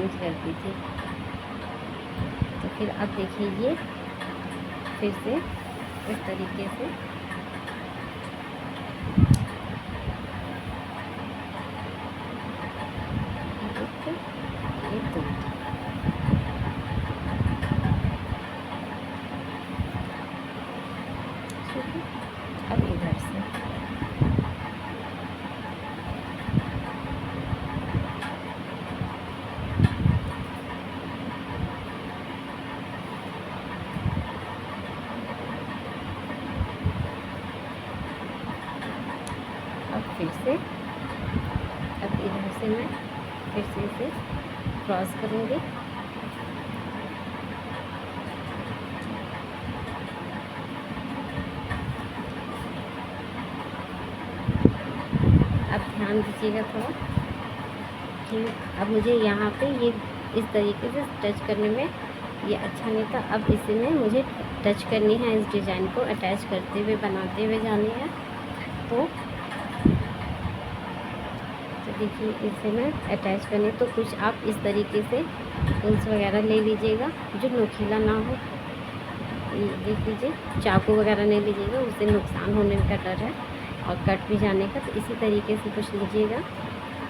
Change कर दी थी। तो फिर अब देखिए ये फिर से इस तरीके से एक दो अब इधर से अब फिर से अब इधर से मैं फिर से इसे क्रॉस करूँगी। अब ध्यान दीजिएगा थोड़ा कि अब मुझे यहाँ पे ये इस तरीके से टच करने में ये अच्छा नहीं था। अब इसमें मुझे टच करनी है, इस डिज़ाइन को अटैच करते हुए बनाते हुए जानी है। तो देखिए इसे मैं अटैच करनी, तो कुछ आप इस तरीके से टूल्स वगैरह ले लीजिएगा जो नुकीला ना हो। देख लीजिए, चाकू वगैरह नहीं लीजिएगा, उससे नुकसान होने का डर है और कट भी जाने का। तो इसी तरीके से कुछ लीजिएगा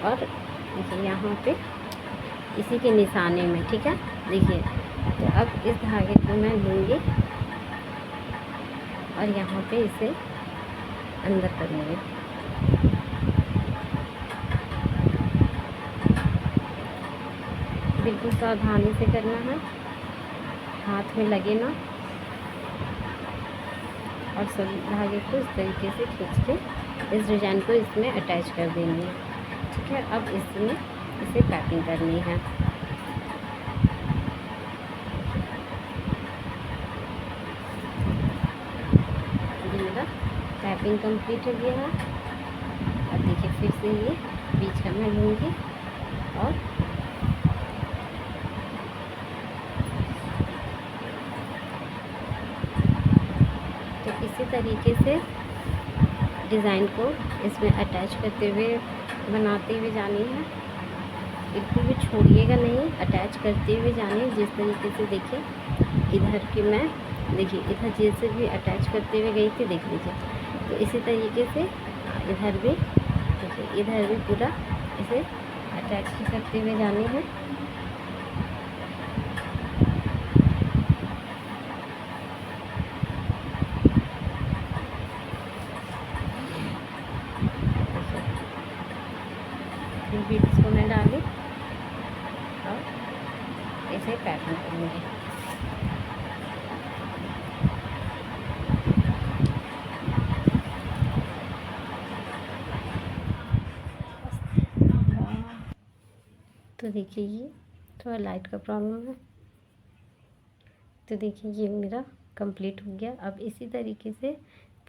और देखिए यहाँ पे इसी के निशाने में, ठीक है। देखिए तो अब इस धागे को मैं लूँगी और यहाँ पे इसे अंदर करूँगी। बिल्कुल सावधानी से करना है, हाथ में लगे ना, और सभी धागे को इस तरीके से खींच के इस डिज़ाइन को इसमें अटैच कर देनी है, ठीक है। अब इसमें इसे पैकिंग करनी है। ये मेरा पैकिंग कंप्लीट हो गया है। अब देखिए फिर से ये बीच का मैं लूँगी और तो इसी तरीके से डिज़ाइन को इसमें अटैच करते हुए बनाते हुए जानी है। बिल्कुल भी छोड़िएगा नहीं, अटैच करते हुए जानी। जिस तरीके से देखिए इधर की मैं देखिए इधर जैसे भी अटैच करते हुए गई थी, देख लीजिए। तो इसी तरीके से इधर भी देखिए, इधर भी पूरा इसे अटैच करते हुए जानी है। बीड्स को मैं डाली और इसे पैटर्न करूँगी। तो देखिए ये थोड़ा लाइट का प्रॉब्लम है। तो देखिए ये मेरा कंप्लीट हो गया। अब इसी तरीके से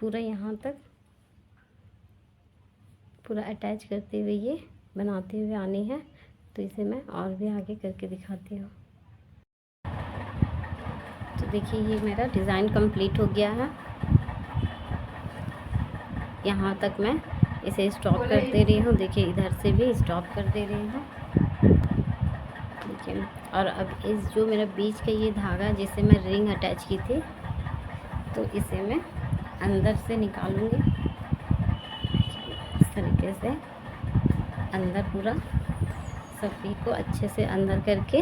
पूरा यहाँ तक पूरा अटैच करते हुए ये बनाते हुए आनी है। तो इसे मैं और भी आगे करके दिखाती हूँ। तो देखिए ये मेरा डिज़ाइन कंप्लीट हो गया है। यहाँ तक मैं इसे स्टॉप कर दे रही हूँ। देखिए इधर से भी स्टॉप कर दे रही हूँ, ठीक है। और अब इस जो मेरा बीच का ये धागा जिससे मैं रिंग अटैच की थी, तो इसे मैं अंदर से निकालूँगी इस तरीके से। अंदर पूरा सफ़ी को अच्छे से अंदर करके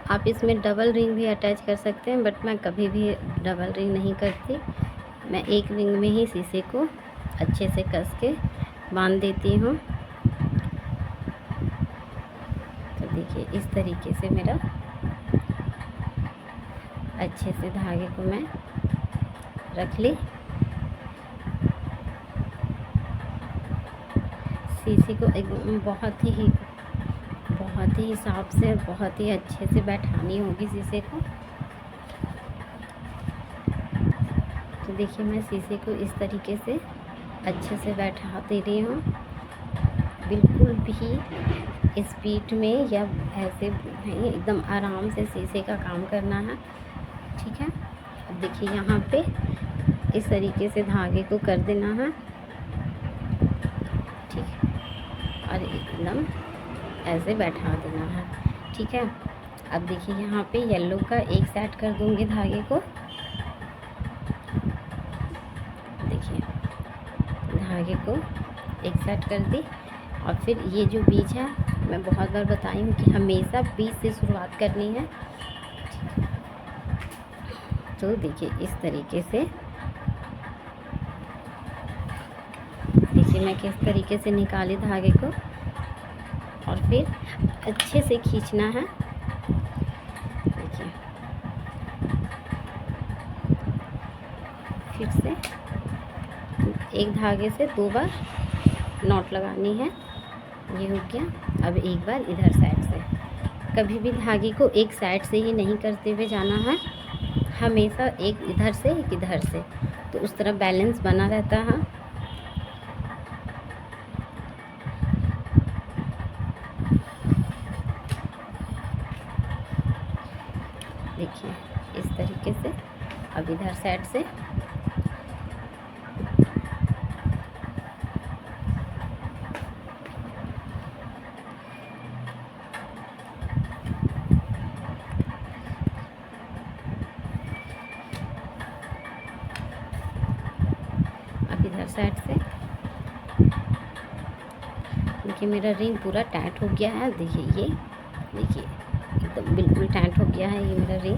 आप इसमें डबल रिंग भी अटैच कर सकते हैं, बट मैं कभी भी डबल रिंग नहीं करती। मैं एक रिंग में ही शीशे को अच्छे से कस के बांध देती हूँ। तो देखिए इस तरीके से मेरा अच्छे से धागे को मैं रख ली। शीशे को एकदम बहुत ही हिसाब से बहुत ही अच्छे से बैठानी होगी शीशे को। तो देखिए मैं शीशे को इस तरीके से अच्छे से बैठा दे रही हूँ। बिल्कुल भी स्पीड में या ऐसे नहीं, एकदम आराम से शीशे का काम करना है, ठीक है। अब देखिए यहाँ पे इस तरीके से धागे को कर देना है, ठीक है। और एकदम ऐसे बैठा देना है। ठीक है, अब देखिए यहाँ पे येलो का एक साइड कर दूँगी धागे को। देखिए धागे को एक साइड कर दी, और फिर ये जो बीच है, मैं बहुत बार बताई हूँ कि हमेशा बीच से शुरुआत करनी है। तो देखिए इस तरीके से, देखिए मैं किस तरीके से निकाली धागे को, और फिर अच्छे से खींचना है। देखिए फिर से एक धागे से 2 बार नॉट लगानी है। ये हो गया। अब एक बार इधर साइड से, कभी भी धागे को एक साइड से ही नहीं करते हुए जाना है, हमेशा एक इधर से एक इधर से, तो उस तरह बैलेंस बना रहता है। देखिए इस तरीके से। अब इधर साइड से साइड से। देखिए मेरा रिंग पूरा टाइट हो गया है। देखिए ये, देखिए एकदम बिल्कुल टाइट हो गया है ये मेरा रिंग।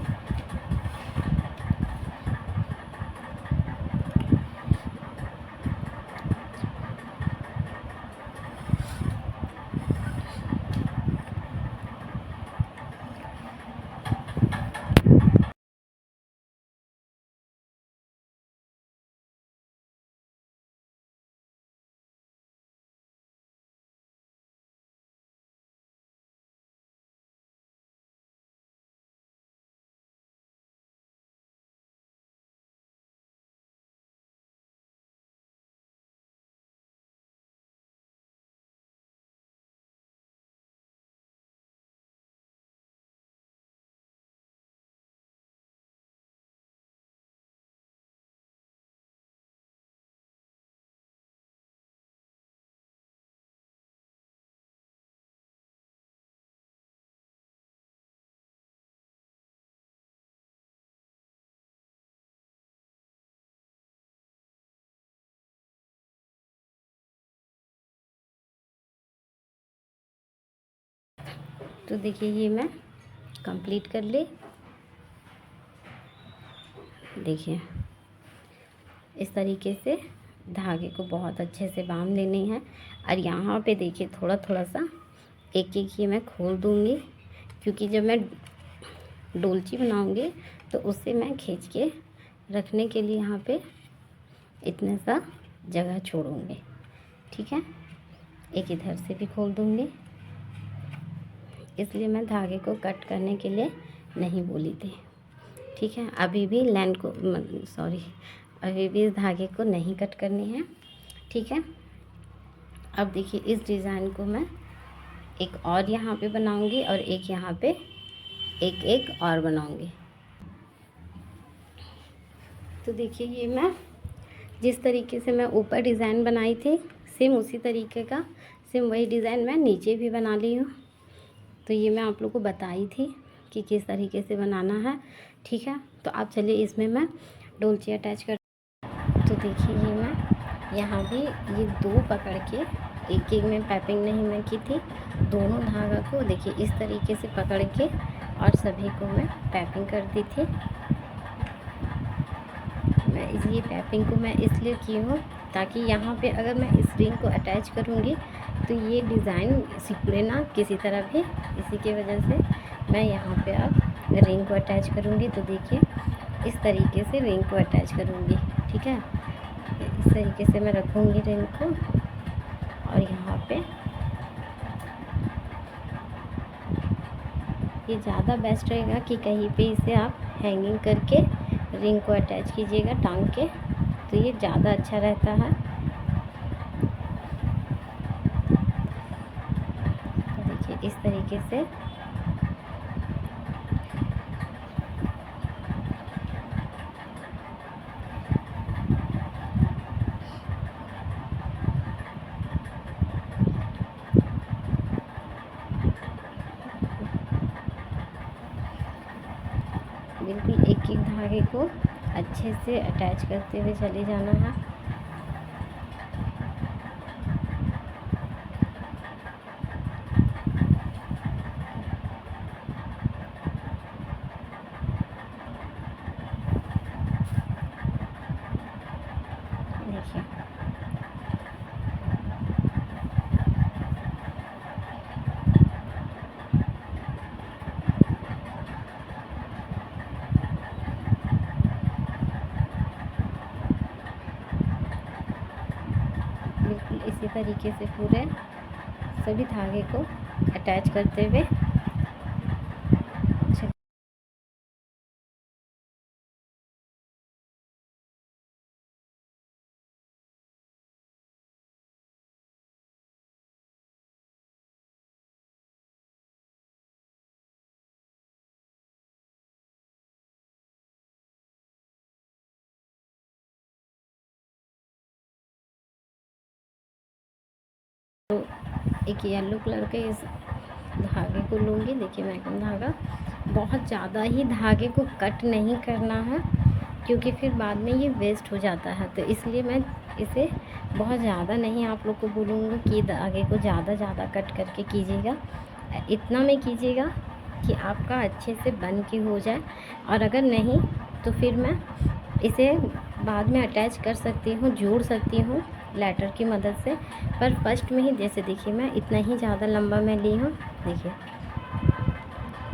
तो देखिए ये मैं कंप्लीट कर ली। देखिए इस तरीके से धागे को बहुत अच्छे से बांध लेनी है। और यहाँ पे देखिए थोड़ा थोड़ा सा एक एक ये मैं खोल दूँगी, क्योंकि जब मैं डोलची बनाऊँगी तो उससे मैं खींच के रखने के लिए यहाँ पे इतना सा जगह छोड़ूँगी। ठीक है, एक इधर से भी खोल दूँगी, इसलिए मैं धागे को कट करने के लिए नहीं बोली थी। ठीक है, अभी भी लाइन को अभी भी इस धागे को नहीं कट करनी है। ठीक है, अब देखिए इस डिज़ाइन को मैं एक और यहाँ पे बनाऊँगी और एक यहाँ पे एक और बनाऊँगी। तो देखिए ये मैं जिस तरीके से मैं ऊपर डिज़ाइन बनाई थी, सेम उसी तरीके का सेम वही डिज़ाइन मैं नीचे भी बना ली हूँ। तो ये मैं आप लोग को बताई थी कि किस तरीके से बनाना है। ठीक है, तो आप चलिए इसमें मैं डोलची अटैच कर। तो देखिए ये मैं यहाँ भी ये 2 पकड़ के एक में पाइपिंग नहीं मैं की थी, दोनों धागा को देखिए इस तरीके से पकड़ के और सभी को मैं पाइपिंग कर दी थी। मैं ये पाइपिंग को मैं इसलिए की हूँ ताकि यहाँ पे अगर मैं इस रिंग को अटैच करूँगी तो ये डिज़ाइन सिकुड़े ना किसी तरह भी। इसी की वजह से मैं यहाँ पे अब रिंग को अटैच करूँगी। तो देखिए इस तरीके से रिंग को अटैच करूँगी। ठीक है, इस तरीके से मैं रखूँगी रिंग को, और यहाँ पे ये ज़्यादा बेस्ट रहेगा कि कहीं पे इसे आप हैंगिंग करके रिंग को अटैच कीजिएगा टांग के, तो ये ज़्यादा अच्छा रहता है। तो देखिए इस तरीके से एक एक धागे को अच्छे से अटैच करते हुए चले जाना है। देखिए बिल्कुल इसी तरीके से पूरे सभी धागे को अटैच करते हुए तो एक येलो कलर के इस धागे को लूँगी। देखिए मैक्रोन धागा, बहुत ज़्यादा ही धागे को कट नहीं करना है क्योंकि फिर बाद में ये वेस्ट हो जाता है। तो इसलिए मैं इसे बहुत ज़्यादा नहीं आप लोग को बोलूँगी कि धागे को ज़्यादा कट करके कीजिएगा। इतना में कीजिएगा कि आपका अच्छे से बन के हो जाए, और अगर नहीं तो फिर मैं इसे बाद में अटैच कर सकती हूँ, जोड़ सकती हूँ लैटर की मदद से। पर फर्स्ट में ही जैसे देखिए मैं इतना ही ज़्यादा लंबा मैं ली हूँ। देखिए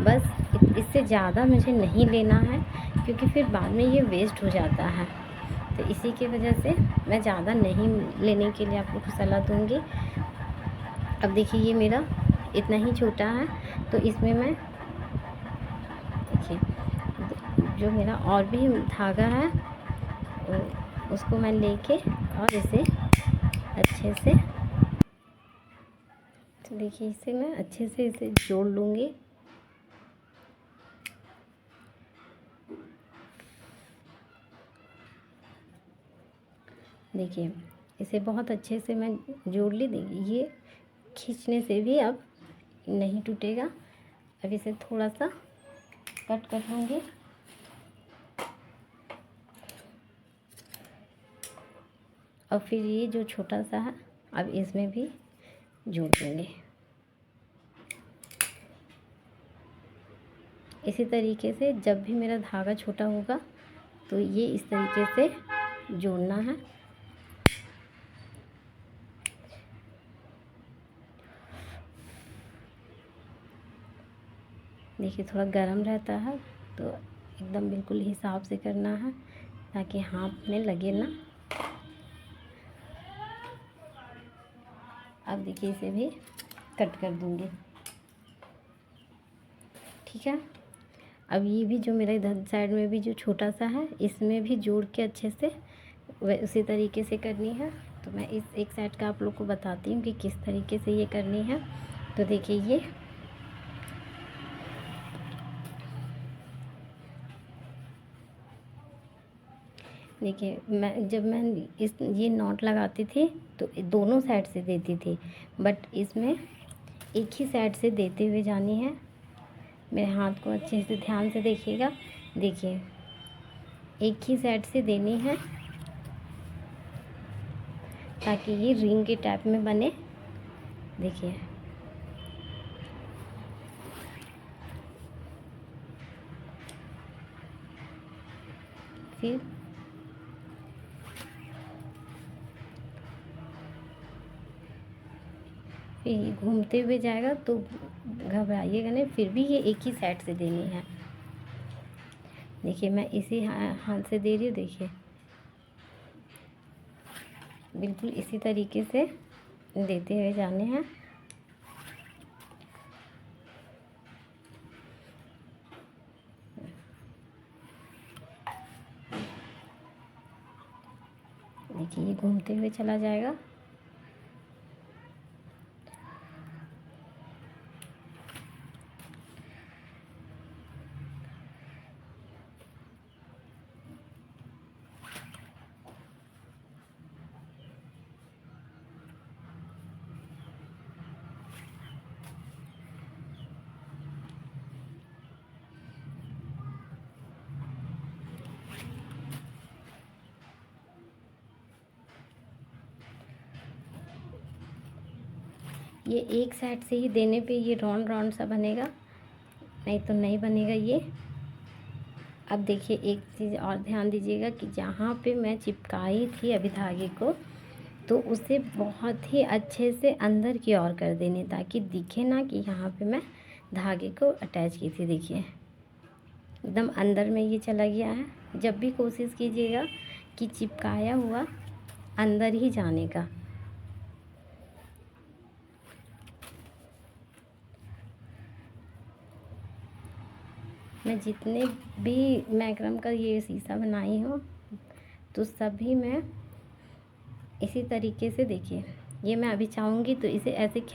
बस इससे ज़्यादा मुझे नहीं लेना है क्योंकि फिर बाद में ये वेस्ट हो जाता है। तो इसी की वजह से मैं ज़्यादा नहीं लेने के लिए आप लोग को सलाह दूँगी। अब देखिए ये मेरा इतना ही छोटा है, तो इसमें मैं देखिए जो मेरा और भी धागा है उसको मैं लेके और इसे अच्छे से, तो देखिए इसे मैं अच्छे से इसे जोड़ लूँगी। देखिए इसे बहुत अच्छे से मैं जोड़ ली। देखिए ये खींचने से भी अब नहीं टूटेगा। अब इसे थोड़ा सा कट कर लूँगी। और फिर ये जो छोटा सा है अब इसमें भी जोड़ देंगे। इसी तरीके से जब भी मेरा धागा छोटा होगा तो ये इस तरीके से जोड़ना है। देखिए थोड़ा गर्म रहता है तो एकदम बिल्कुल हिसाब से करना है ताकि हाथ में लगे ना। अब देखिए इसे भी कट कर दूंगी। ठीक है, अब ये भी जो मेरा इधर साइड में भी जो छोटा सा है इसमें भी जोड़ के अच्छे से उसी तरीके से करनी है। तो मैं इस एक साइड का आप लोग को बताती हूँ कि किस तरीके से ये करनी है। तो देखिए ये देखिए मैं ये नॉट लगाती थी तो दोनों साइड से देती थी, बट इसमें एक ही साइड से देते हुए जानी है। मेरे हाथ को अच्छे से ध्यान से देखिएगा। देखिए एक ही साइड से देनी है ताकि ये रिंग के टाइप में बने। देखिए फिर ये घूमते हुए जाएगा तो घबराइएगा नहीं, फिर भी ये एक ही साइड से देनी है। देखिए मैं इसी हाथ से दे रही हूँ। देखिए बिल्कुल इसी तरीके से देते हुए जाने हैं। देखिए ये घूमते हुए चला जाएगा। ये एक साइड से ही देने पे ये राउंड राउंड सा बनेगा, नहीं तो नहीं बनेगा ये। अब देखिए एक चीज़ और ध्यान दीजिएगा कि जहाँ पे मैं चिपकाई थी अभी धागे को, तो उसे बहुत ही अच्छे से अंदर की ओर कर देने, ताकि दिखे ना कि यहाँ पे मैं धागे को अटैच की थी। देखिए एकदम अंदर में ये चला गया है। जब भी कोशिश कीजिएगा कि चिपकाया हुआ अंदर ही जाने का। मैं जितने भी मैक्रम का ये शीशा बनाई हूँ तो सभी में इसी तरीके से, देखिए ये मैं अभी चाहूँगी तो इसे ऐसे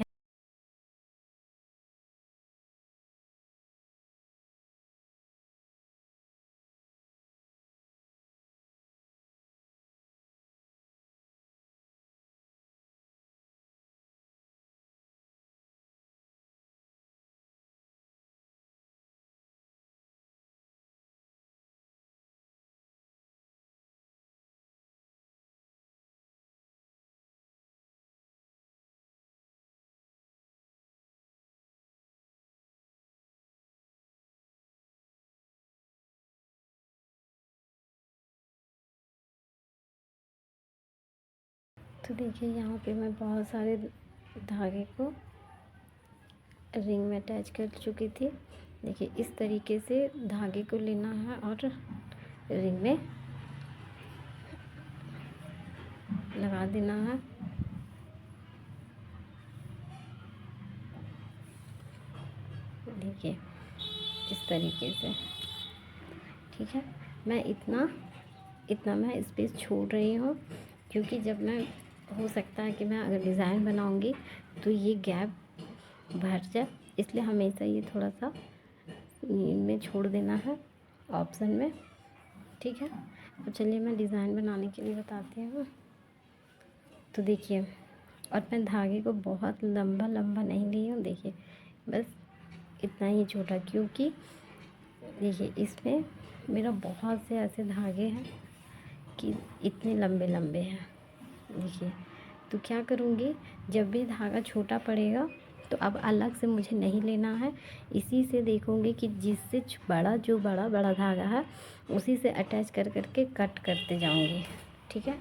तो देखिए यहाँ पे मैं बहुत सारे धागे को रिंग में अटैच कर चुकी थी। देखिए इस तरीके से धागे को लेना है और रिंग में लगा देना है। देखिए इस तरीके से, ठीक है। मैं इतना मैं स्पेस छोड़ रही हूँ, क्योंकि जब मैं, हो सकता है कि मैं अगर डिज़ाइन बनाऊँगी तो ये गैप भर जाए, इसलिए हमेशा ये थोड़ा सा इनमें छोड़ देना है ऑप्शन में, ठीक है। तो चलिए मैं डिज़ाइन बनाने के लिए बताती हूँ। तो देखिए, और मैं धागे को बहुत लंबा लंबा नहीं ली हूँ, देखिए बस इतना ही छोटा, क्योंकि देखिए इसमें मेरा बहुत से ऐसे धागे हैं कि इतने लंबे लंबे हैं। देखिए तो क्या करूँगी, जब भी धागा छोटा पड़ेगा तो अब अलग से मुझे नहीं लेना है, इसी से देखूँगी कि जिससे बड़ा, जो बड़ा बड़ा धागा है उसी से अटैच कर करके कट करते जाऊँगी, ठीक है।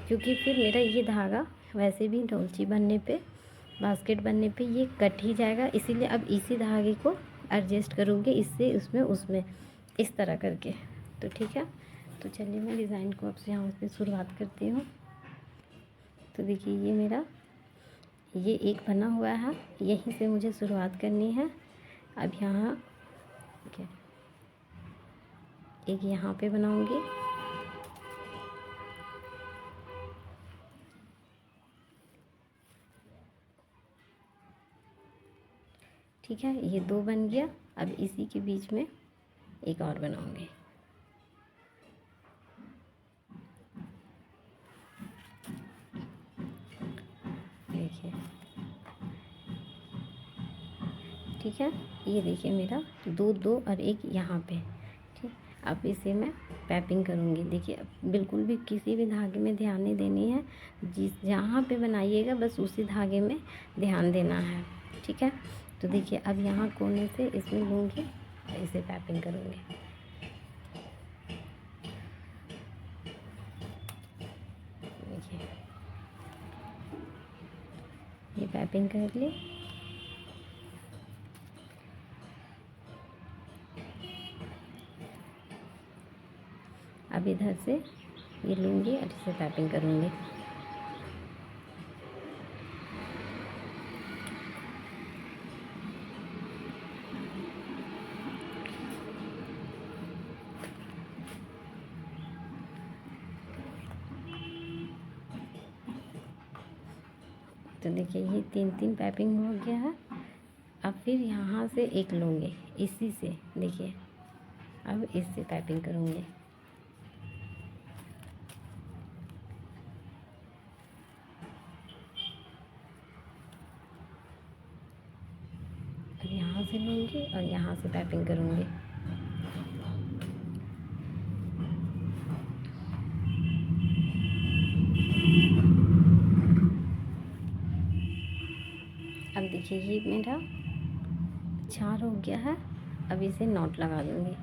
क्योंकि फिर मेरा ये धागा वैसे भी डोलची बनने पे, बास्केट बनने पे ये कट ही जाएगा, इसीलिए अब इसी धागे को एडजस्ट करूँगी, इससे उसमें उसमें इस तरह करके। तो ठीक है, तो चलिए मैं डिज़ाइन को अब से यहाँ से शुरुआत करती हूँ। तो देखिए ये मेरा ये एक बना हुआ है, यहीं से मुझे शुरुआत करनी है। अब यहाँ एक यहाँ पे बनाऊँगी, ठीक है। ये दो बन गया। अब इसी के बीच में एक और बनाऊँगी। देखिए ठीक है, ये देखिए मेरा दो दो और एक यहाँ पे, ठीक। अब इसे मैं पैपिंग करूँगी। देखिए बिल्कुल भी किसी भी धागे में ध्यान नहीं देनी है, जहाँ पे बनाइएगा बस उसी धागे में ध्यान देना है, ठीक है। तो देखिए अब यहाँ कोने से इसमें लूँगी और इसे पैपिंग करूँगी। देखिए ये पैपिंग कर ली। अब इधर से ये लूँगी और इसे पैपिंग करूँगी। तो देखिए ये तीन तीन पैपिंग हो गया है। अब फिर यहाँ से एक लूँगी इसी से, देखिए अब इससे पैपिंग करूँगी। अब यहाँ से लूँगी और यहाँ से पैपिंग करूँगी। अब देखिए ये मेरा 4 हो गया है। अब इसे नॉट लगा दूँगी।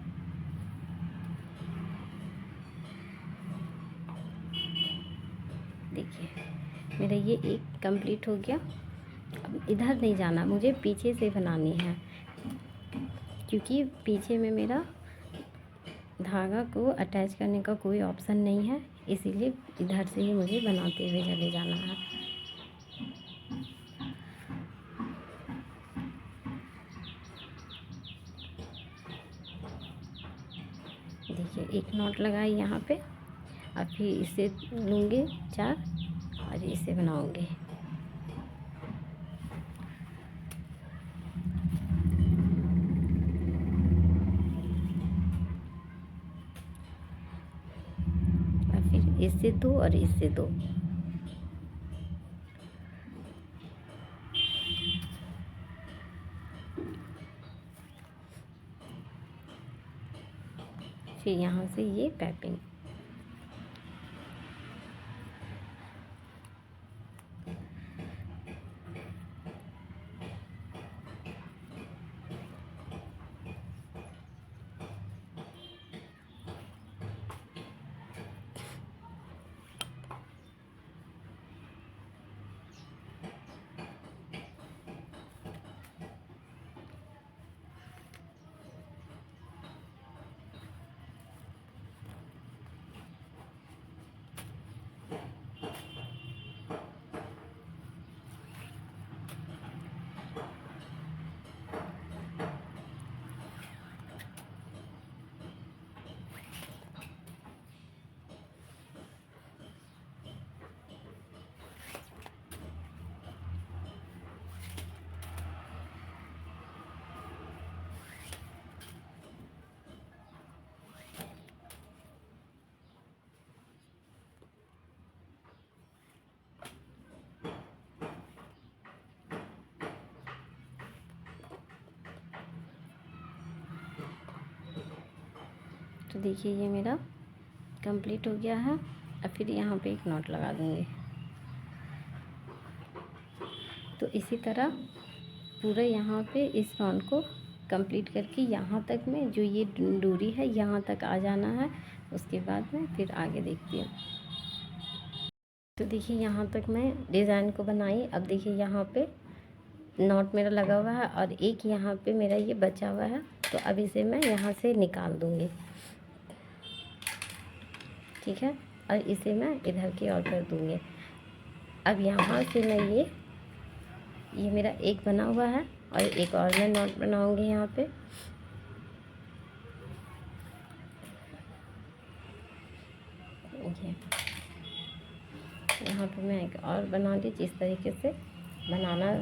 देखिए मेरा ये एक कंप्लीट हो गया। अब इधर नहीं जाना, मुझे पीछे से बनानी है, क्योंकि पीछे में मेरा धागा को अटैच करने का कोई ऑप्शन नहीं है, इसीलिए इधर से ही मुझे बनाते हुए चले जाना है। देखिए एक नॉट लगाई यहाँ पे। अब फिर इसे लूँगी 4 और इसे बनाऊँगी। और फिर इससे 2 और इससे 2। फिर यहाँ से ये पाइपिंग। तो देखिए ये मेरा कंप्लीट हो गया है। अब फिर यहाँ पे एक नॉट लगा दूँगी। तो इसी तरह पूरा यहाँ पे इस राउंड को कंप्लीट करके यहाँ तक में जो ये दूरी है यहाँ तक आ जाना है। उसके बाद में फिर आगे देखती हूँ। तो देखिए यहाँ तक मैं डिज़ाइन को बनाई। अब देखिए यहाँ पे नॉट मेरा लगा हुआ है और एक यहाँ पे मेरा ये बचा हुआ है। तो अब इसे मैं यहाँ से निकाल दूँगी, ठीक है। और इसे मैं इधर की ओर कर दूँगी। अब यहाँ से मैं ये मेरा एक बना हुआ है और एक और मैं नॉट बनाऊँगी यहाँ पे। ये यहाँ पे मैं एक और बना ली, जिस तरीके से बनाना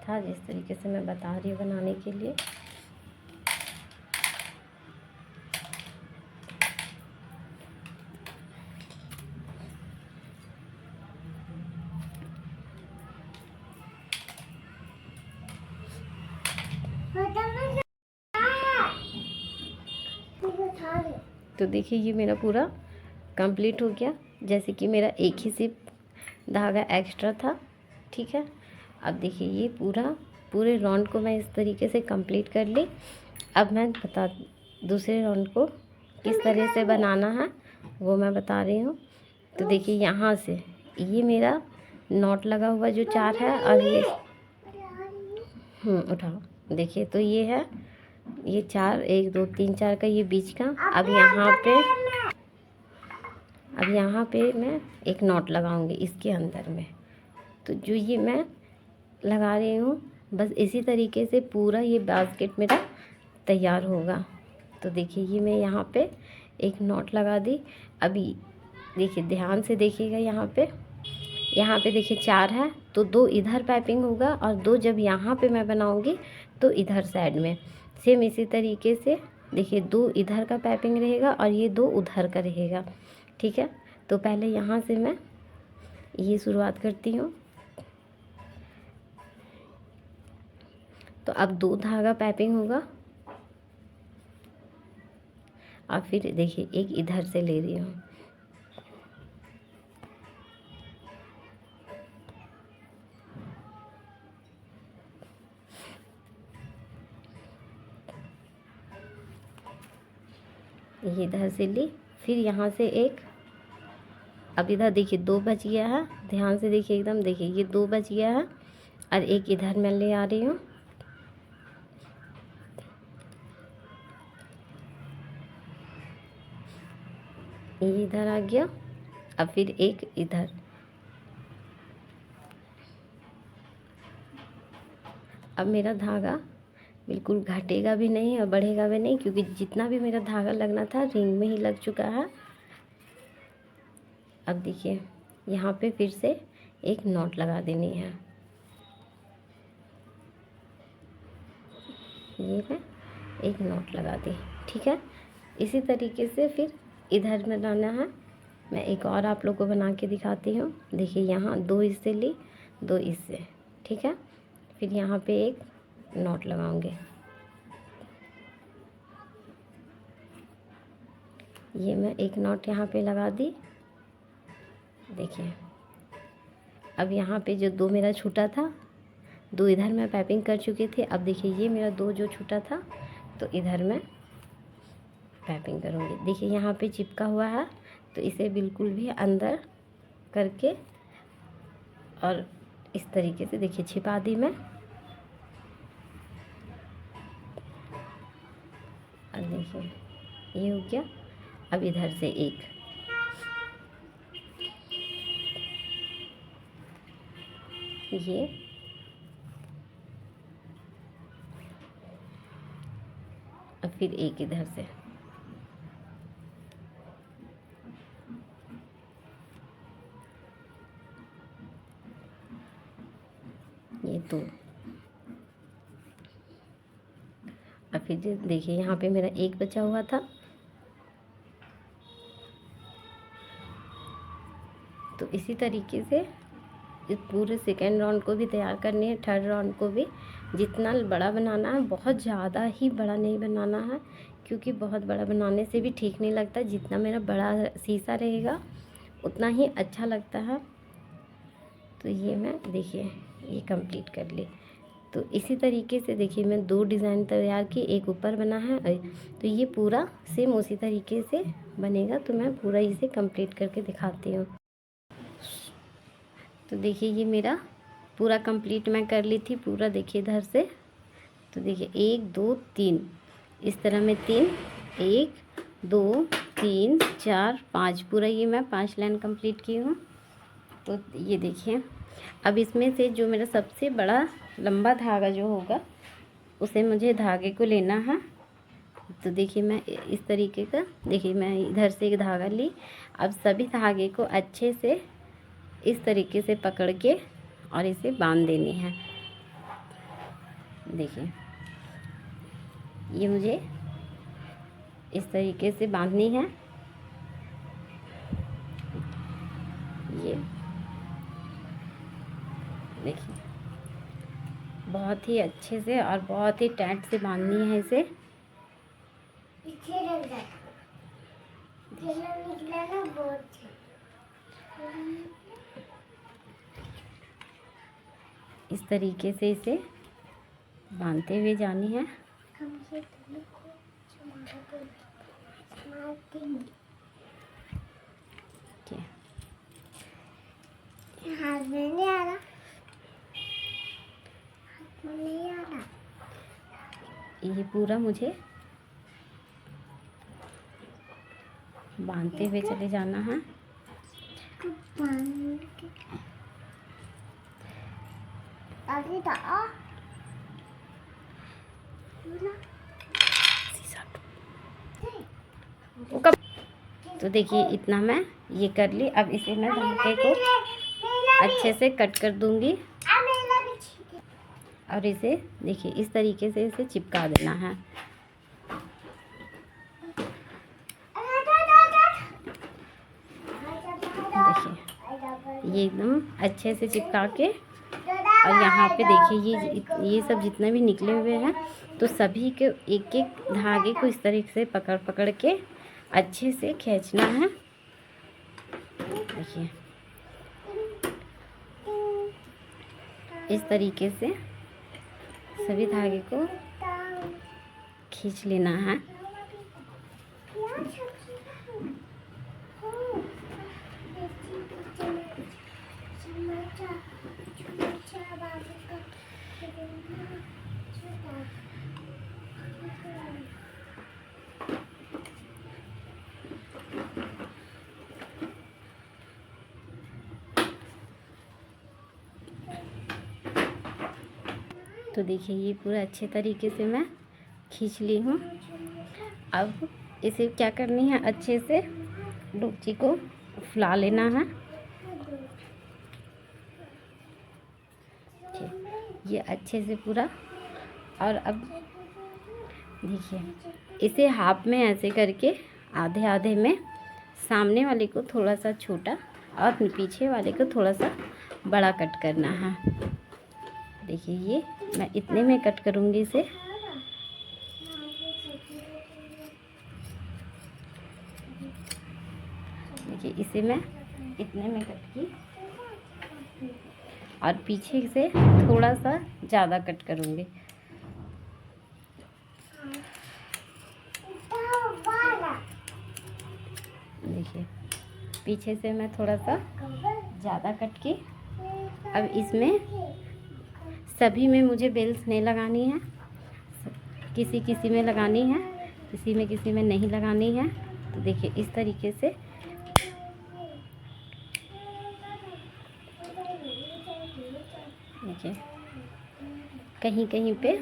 था, जिस तरीके से मैं बता रही हूँ बनाने के लिए। तो देखिए ये मेरा पूरा कंप्लीट हो गया। जैसे कि मेरा एक ही सिर्फ धागा एक्स्ट्रा था, ठीक है। अब देखिए ये पूरे राउंड को मैं इस तरीके से कंप्लीट कर ली। अब मैं दूसरे राउंड को किस तरह से बनाना है वो मैं बता रही हूँ। तो देखिए यहाँ से ये मेरा नॉट लगा हुआ जो 4 है और ये उठाओ। देखिए तो ये है, ये 4 1 2 3 4 का ये बीच का। अब यहाँ पे मैं एक नॉट लगाऊंगी इसके अंदर में। तो जो ये मैं लगा रही हूँ, बस इसी तरीके से पूरा ये बास्केट मेरा तैयार होगा। तो देखिए ये मैं यहाँ पे एक नॉट लगा दी। अभी देखिए ध्यान से देखिएगा, यहाँ पे देखिए 4 है तो 2 इधर पाइपिंग होगा और 2 जब यहाँ पे मैं बनाऊँगी तो इधर साइड में सेम इसी तरीके से देखिए 2 इधर का पाइपिंग रहेगा और ये 2 उधर का रहेगा, ठीक है। तो पहले यहाँ से मैं ये शुरुआत करती हूँ। तो अब 2 धागा पाइपिंग होगा और फिर देखिए एक इधर से ले रही हूँ। ये इधर से ली, फिर यहाँ से एक, अब इधर देखिए 2 बच गया है, ध्यान से देखिए एकदम, देखिए ये 2 बच गया है और एक इधर मैं ले आ रही हूँ। ये इधर आ गया, अब फिर एक इधर। अब मेरा धागा बिल्कुल घटेगा भी नहीं और बढ़ेगा भी नहीं, क्योंकि जितना भी मेरा धागा लगना था रिंग में ही लग चुका है। अब देखिए यहाँ पे फिर से एक नॉट लगा देनी है। ये मैं एक नॉट लगा दी, ठीक है। इसी तरीके से फिर इधर में लाना है। मैं एक और आप लोग को बना के दिखाती हूँ। देखिए यहाँ 2 इससे ली, 2 इससे, ठीक है। फिर यहाँ पे एक नॉट लगाऊंगे। ये मैं एक नॉट यहाँ पे लगा दी। देखिए अब यहाँ पे जो 2 मेरा छूटा था, 2 इधर मैं पाइपिंग कर चुकी थी। अब देखिए ये मेरा 2 जो छूटा था, तो इधर मैं पाइपिंग करूँगी। देखिए यहाँ पे चिपका हुआ है, तो इसे बिल्कुल भी अंदर करके और इस तरीके से देखिए छिपा दी मैं। और देखिए ये हो गया। अब इधर से एक, ये और फिर एक इधर से, ये 2। और फिर देखिए यहाँ पे मेरा एक बचा हुआ था, तो इसी तरीके से इस पूरे सेकेंड राउंड को भी तैयार करनी है। थर्ड राउंड को भी जितना बड़ा बनाना है, बहुत ज़्यादा ही बड़ा नहीं बनाना है, क्योंकि बहुत बड़ा बनाने से भी ठीक नहीं लगता। जितना मेरा बड़ा शीशा रहेगा उतना ही अच्छा लगता है। तो ये मैं देखिए ये कंप्लीट कर ली। तो इसी तरीके से देखिए मैं 2 डिज़ाइन तैयार की, एक ऊपर बना है, तो ये पूरा सेम उसी तरीके से बनेगा। तो मैं पूरा इसे कंप्लीट करके दिखाती हूँ। तो देखिए ये मेरा पूरा कंप्लीट मैं कर ली थी पूरा। देखिए इधर से, तो देखिए 1 2 3 इस तरह में 3, 1 2 3 4 5, पूरा ये मैं 5 लाइन कंप्लीट की हूँ। तो ये देखिए अब इसमें से जो मेरा सबसे बड़ा लंबा धागा जो होगा, उसे मुझे धागे को लेना है। तो देखिए मैं इस तरीके का, देखिए मैं इधर से एक धागा ली। अब सभी धागे को अच्छे से इस तरीके से पकड़ के और इसे बांध देनी है। देखिए ये मुझे इस तरीके से बांधनी है। ये देखिए बहुत ही अच्छे से और बहुत ही टाइट से बांधनी है इसे। इस तरीके से इसे बांधते हुए जानी है। हाथ में नहीं आ रहा, हाथ में नहीं आ रहा। ये पूरा मुझे बांधते हुए चले जाना है। तो देखिए इतना मैं ये कर ली। अब इसे मैं धागे को अच्छे से कट कर दूंगी और इसे देखिए इस तरीके से इसे चिपका देना है। देखिए ये एकदम अच्छे से चिपका के, और यहाँ पे देखिए ये सब जितने भी निकले हुए हैं, तो सभी के एक एक धागे को इस तरीके से पकड़ पकड़ के अच्छे से खींचना है। देखिए इस तरीके से सभी धागे को खींच लेना है। तो देखिए ये पूरा अच्छे तरीके से मैं खींच ली हूँ। अब इसे क्या करनी है, अच्छे से डोची को फुला लेना है। ये अच्छे से पूरा। और अब देखिए इसे हाफ में ऐसे करके आधे आधे में सामने वाले को थोड़ा सा छोटा और पीछे वाले को थोड़ा सा बड़ा कट करना है। देखिए ये मैं इतने में कट करूँगी इसे। देखिए इसे मैं इतने में कट की और पीछे से थोड़ा सा ज़्यादा कट करूँगी। देखिए पीछे से मैं थोड़ा सा ज़्यादा कट की। अब इसमें सभी में मुझे बेल्स नहीं लगानी है, किसी किसी में लगानी है, किसी में नहीं लगानी है। तो देखिए इस तरीके से देखिए कहीं कहीं पे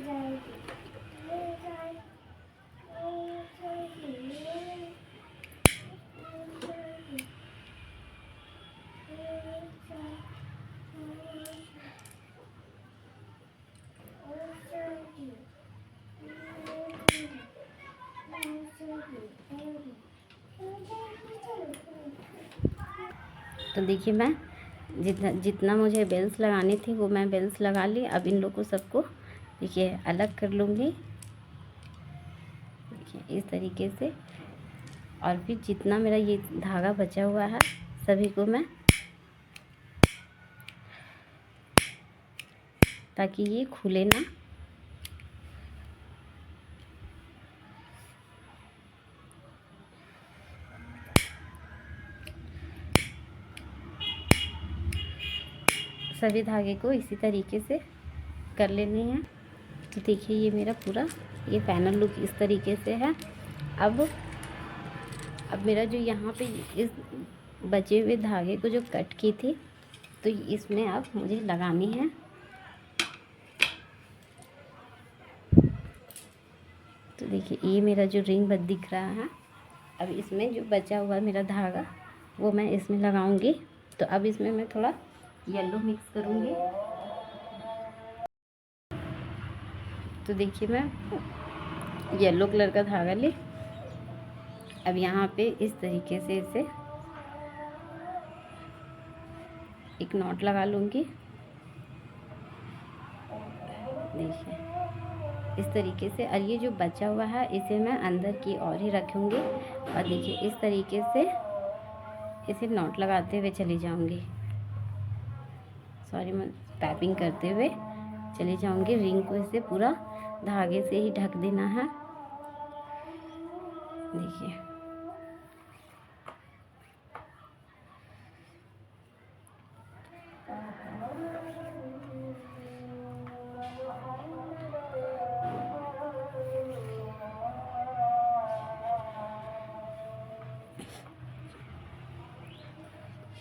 तो देखिए मैं जितना मुझे बेल्स लगानी थी वो मैं बेल्स लगा ली। अब इन लोगों को सबको देखिए अलग कर लूँगी, देखिए इस तरीके से। और फिर जितना मेरा ये धागा बचा हुआ है सभी को मैं, ताकि ये खुले ना। सभी धागे को इसी तरीके से कर लेने हैं। तो देखिए ये मेरा पूरा ये फाइनल लुक इस तरीके से है। अब मेरा जो यहाँ पे इस बचे हुए धागे को जो कट की थी तो इसमें अब मुझे लगानी है। तो देखिए ये मेरा जो रिंग बद दिख रहा है, अब इसमें जो बचा हुआ मेरा धागा वो मैं इसमें लगाऊंगी। तो अब इसमें मैं थोड़ा येलो मिक्स करूंगी। तो देखिए मैं येलो कलर का धागा ली। अब यहाँ पे इस तरीके से इसे एक नॉट लगा लूँगी। देखिए इस तरीके से। और ये जो बचा हुआ है इसे मैं अंदर की ओर ही रखूँगी। और देखिए इस तरीके से इसे नॉट लगाते हुए चली जाऊँगी, सॉरी मैं पैपिंग करते हुए चली जाऊँगी। रिंग को इसे पूरा धागे से ही ढक देना है। देखिए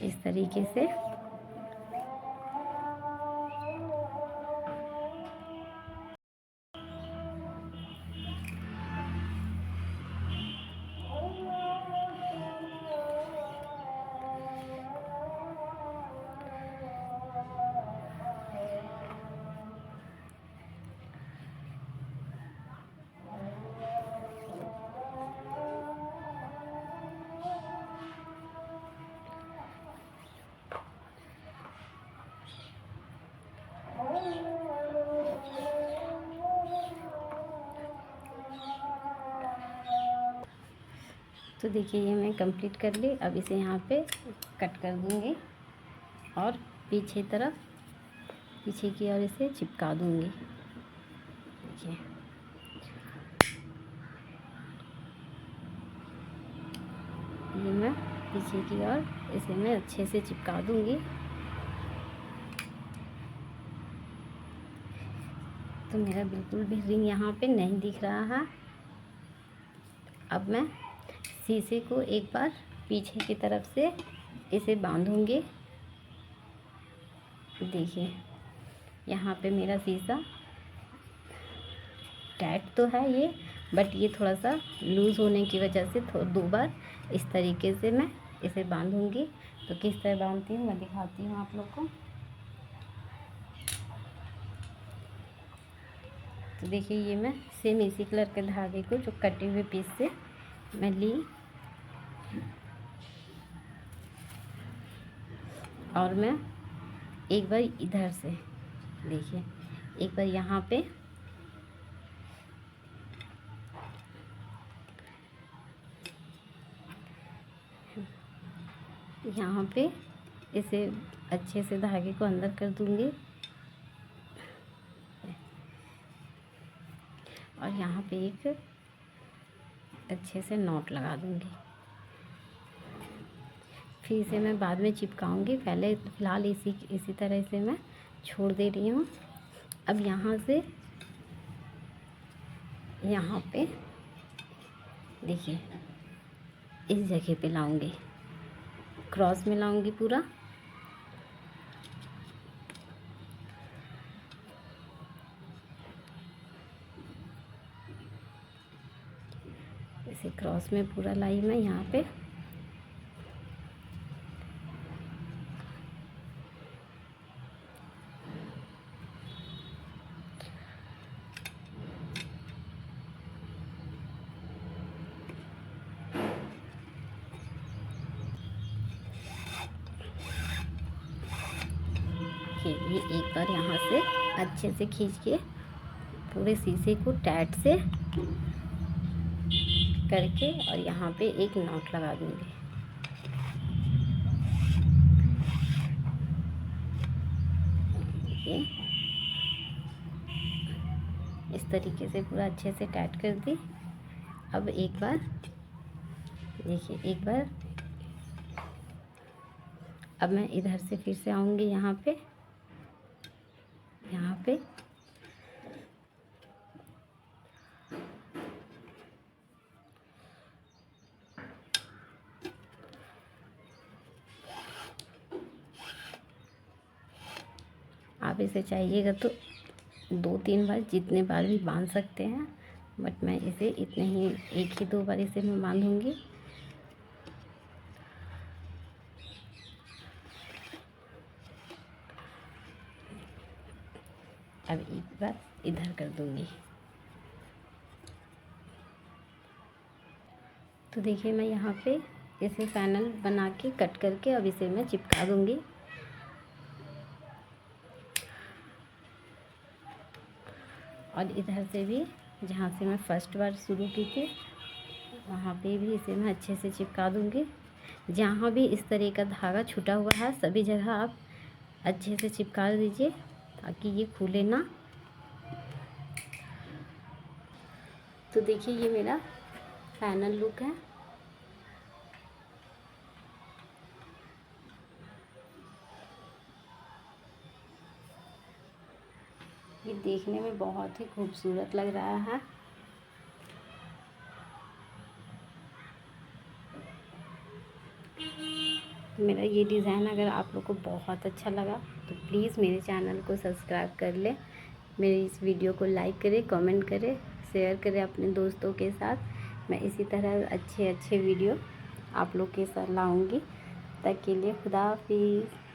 इस तरीके से। तो देखिए ये मैं कंप्लीट कर ली। अब इसे यहाँ पे कट कर दूँगी और पीछे की ओर इसे चिपका दूँगी। देखिए हूँ मैं पीछे की ओर, इसे मैं अच्छे से चिपका दूँगी। तो मेरा बिल्कुल भी रिंग यहाँ पे नहीं दिख रहा है। अब मैं शीशे को एक बार पीछे की तरफ से इसे बांधूँगी। देखिए यहाँ पे मेरा शीशा टाइट तो है ये, बट ये थोड़ा सा लूज़ होने की वजह से 2 बार इस तरीके से मैं इसे बांधूँगी। तो किस तरह बांधती हूँ मैं दिखाती हूँ आप लोग को। तो देखिए ये मैं सेम इसी कलर के धागे को जो कटे हुए पीस से मैं ली, और मैं एक बार इधर से देखिए, एक बार यहाँ पे इसे अच्छे से धागे को अंदर कर दूँगी, और यहाँ पे एक अच्छे से नॉट लगा दूँगी। फिर इसे मैं बाद में चिपकाऊंगी, पहले फ़िलहाल इसी तरह से मैं छोड़ दे रही हूँ। अब यहाँ से यहाँ पे देखिए इस जगह पे लाऊंगी, क्रॉस में लाऊंगी पूरा। इसे क्रॉस में पूरा लाई मैं यहाँ पे। ये एक बार यहाँ से अच्छे से खींच के पूरे शीशे को टाइट से करके और यहाँ पे एक नॉट लगा दूँगी। ये इस तरीके से पूरा अच्छे से टाइट कर दी। अब एक बार देखिए, एक बार अब मैं इधर से फिर से आऊँगी यहाँ पे आप इसे चाहिएगा तो 2-3 बार जितने बार भी बांध सकते हैं, बट मैं इसे इतने ही 1 ही 2 बार इसे मैं बांधूँगी। अब एक बार इधर कर दूँगी। तो देखिए मैं यहाँ पे इसे पैनल बना के कट करके अब इसे मैं चिपका दूँगी। और इधर से भी जहाँ से मैं फर्स्ट बार शुरू की थी वहाँ पे भी इसे मैं अच्छे से चिपका दूँगी। जहाँ भी इस तरह का धागा छूटा हुआ है सभी जगह आप अच्छे से चिपका दीजिए ताकि ये खुले ना। तो देखिए ये मेरा फाइनल लुक है। ये देखने में बहुत ही खूबसूरत लग रहा है। मेरा ये डिज़ाइन अगर आप लोग को बहुत अच्छा लगा तो प्लीज़ मेरे चैनल को सब्सक्राइब कर लें, मेरी इस वीडियो को लाइक करें, कमेंट करें, शेयर करें अपने दोस्तों के साथ। मैं इसी तरह अच्छे अच्छे वीडियो आप लोग के साथ लाऊंगी। तब के लिए खुदा हाफिज़।